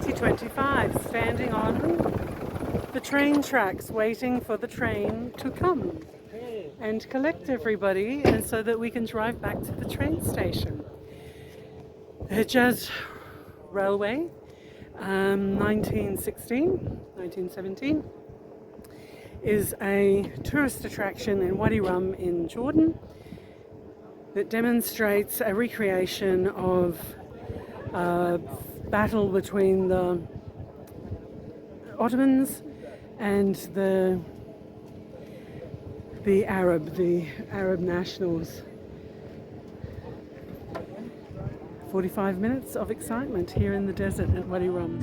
2025, standing on the train tracks waiting for the train to come and collect everybody, and so that we can drive back to the train station. The Hijaz Railway, 1917, is a tourist attraction in Wadi Rum in Jordan that demonstrates a recreation of a battle between the Ottomans and the Arab nationals. 45 minutes of excitement here in the desert at Wadi Rum.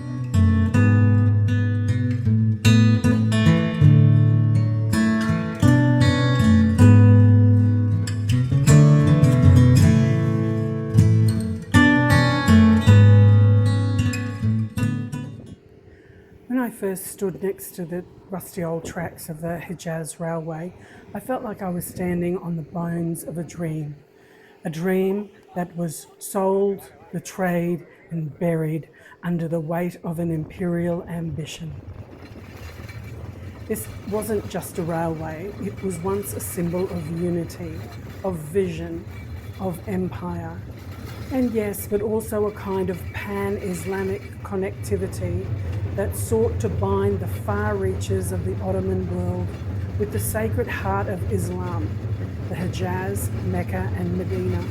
When I first stood next to the rusty old tracks of the Hijaz Railway, I felt like I was standing on the bones of a dream that was sold, betrayed, and buried under the weight of an imperial ambition. This wasn't just a railway, it was once a symbol of unity, of vision, of empire. And yes, but also a kind of pan-Islamic connectivity that sought to bind the far reaches of the Ottoman world with the sacred heart of Islam, the Hijaz, Mecca and Medina.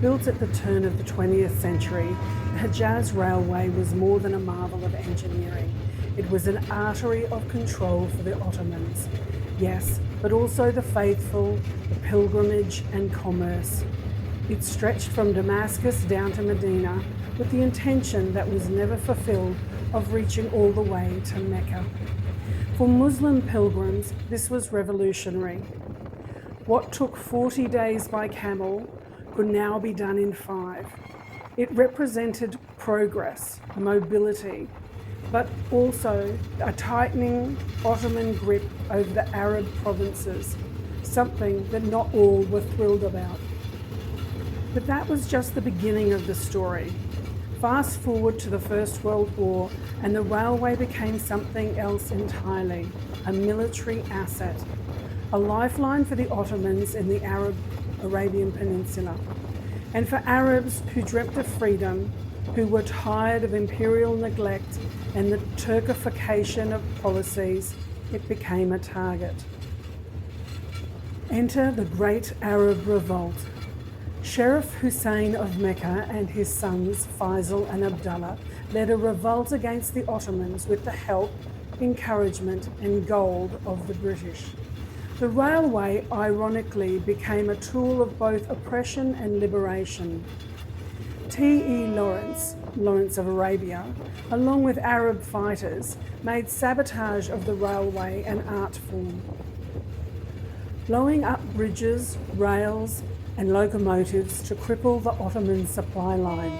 Built at the turn of the 20th century, the Hijaz Railway was more than a marvel of engineering. It was an artery of control for the Ottomans, yes, but also the faithful, the pilgrimage and commerce. It stretched from Damascus down to Medina with the intention that was never fulfilled of reaching all the way to Mecca. For Muslim pilgrims, this was revolutionary. What took 40 days by camel could now be done in 5. It represented progress, mobility, but also a tightening Ottoman grip over the Arab provinces, something that not all were thrilled about. But that was just the beginning of the story. Fast forward to the First World War, and the railway became something else entirely, a military asset, a lifeline for the Ottomans in the Arabian Peninsula. And for Arabs who dreamt of freedom, who were tired of imperial neglect and the Turkification of policies, it became a target. Enter the Great Arab Revolt. Sheriff Hussein of Mecca and his sons Faisal and Abdullah led a revolt against the Ottomans with the help, encouragement and gold of the British. The railway, ironically, became a tool of both oppression and liberation. T.E. Lawrence of Arabia, along with Arab fighters, made sabotage of the railway an art form. Blowing up bridges, rails and locomotives to cripple the Ottoman supply line.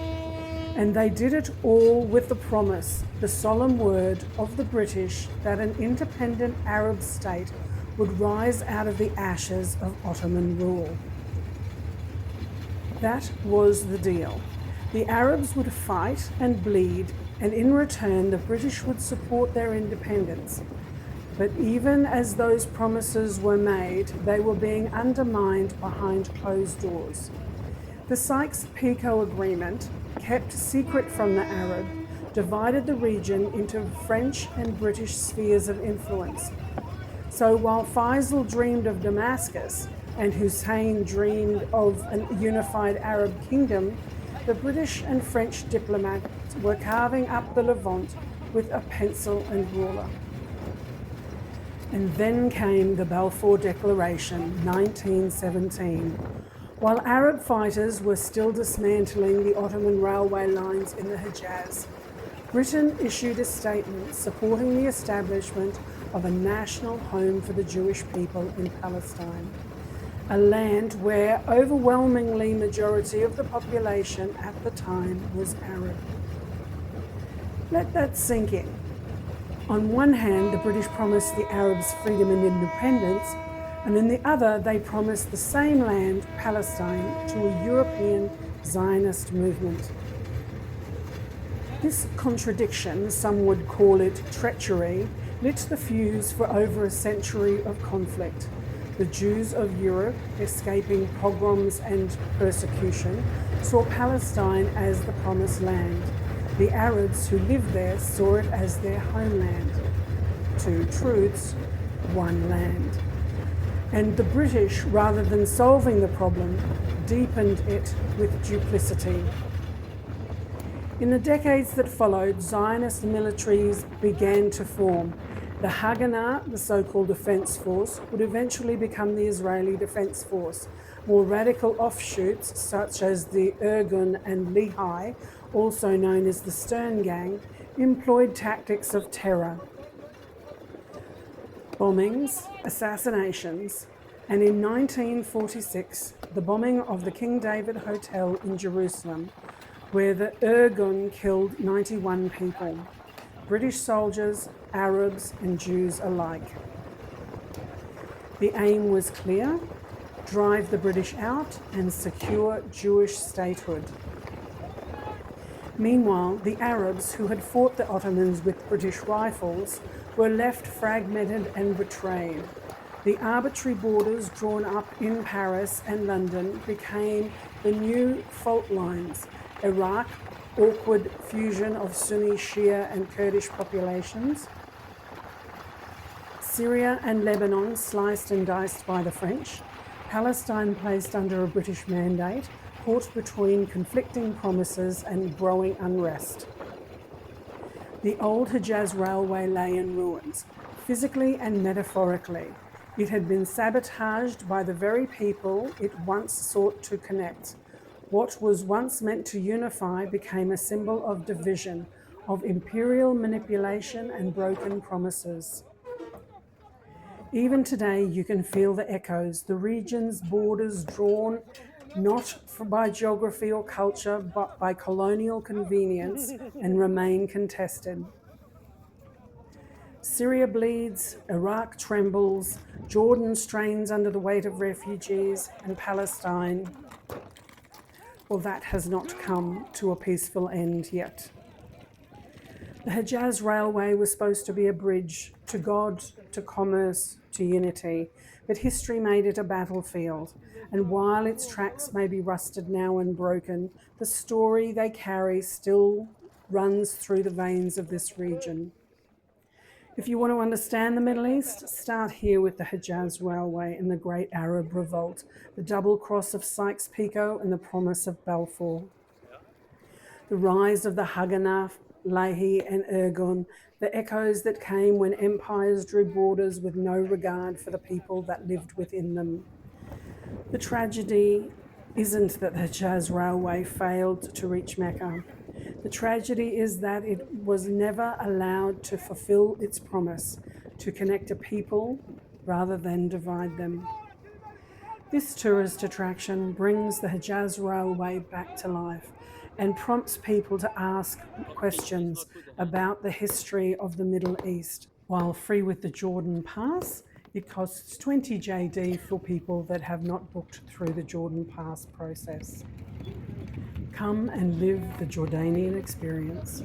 And they did it all with the promise, the solemn word of the British that an independent Arab state would rise out of the ashes of Ottoman rule. That was the deal. The Arabs would fight and bleed, and in return the British would support their independence. But even as those promises were made, they were being undermined behind closed doors. The Sykes-Picot Agreement, kept secret from the Arab, divided the region into French and British spheres of influence. So while Faisal dreamed of Damascus and Hussein dreamed of a unified Arab kingdom, the British and French diplomats were carving up the Levant with a pencil and ruler. And then came the Balfour Declaration, 1917. While Arab fighters were still dismantling the Ottoman railway lines in the Hijaz, Britain issued a statement supporting the establishment of a national home for the Jewish people in Palestine, a land where overwhelmingly majority of the population at the time was Arab. Let that sink in. On one hand, the British promised the Arabs freedom and independence, and in the other, they promised the same land, Palestine, to a European Zionist movement. This contradiction, some would call it treachery, lit the fuse for over a century of conflict. The Jews of Europe, escaping pogroms and persecution, saw Palestine as the promised land. The Arabs who lived there saw it as their homeland. Two truths, one land. And the British, rather than solving the problem, deepened it with duplicity. In the decades that followed, Zionist militaries began to form. The Haganah, the so-called defence force, would eventually become the Israeli Defence Force. More radical offshoots, such as the Irgun and Lehi, also known as the Stern Gang, employed tactics of terror. Bombings, assassinations, and in 1946, the bombing of the King David Hotel in Jerusalem, where the Irgun killed 91 people, British soldiers, Arabs and Jews alike. The aim was clear: drive the British out and secure Jewish statehood. Meanwhile, the Arabs, who had fought the Ottomans with British rifles, were left fragmented and betrayed. The arbitrary borders drawn up in Paris and London became the new fault lines. Iraq, awkward fusion of Sunni, Shia and Kurdish populations. Syria and Lebanon sliced and diced by the French. Palestine placed under a British mandate, caught between conflicting promises and growing unrest. The old Hijaz Railway lay in ruins, physically and metaphorically. It had been sabotaged by the very people it once sought to connect. What was once meant to unify became a symbol of division, of imperial manipulation and broken promises. Even today, you can feel the echoes, the region's borders drawn not by geography or culture, but by colonial convenience, and remain contested. Syria bleeds, Iraq trembles, Jordan strains under the weight of refugees, and Palestine, well, that has not come to a peaceful end yet. The Hijaz Railway was supposed to be a bridge to God, to commerce, to unity, but history made it a battlefield, and while its tracks may be rusted now and broken, the story they carry still runs through the veins of this region. If you want to understand the Middle East, start here with the Hijaz Railway and the Great Arab Revolt, the double cross of Sykes-Picot and the promise of Balfour. The rise of the Haganah, Lehi and Irgun, the echoes that came when empires drew borders with no regard for the people that lived within them. The tragedy isn't that the Hijaz Railway failed to reach Mecca. The tragedy is that it was never allowed to fulfill its promise to connect a people rather than divide them. This tourist attraction brings the Hijaz Railway back to life and prompts people to ask questions about the history of the Middle East. While free with the Jordan Pass, it costs 20 JD for people that have not booked through the Jordan Pass process. Come and live the Jordanian experience.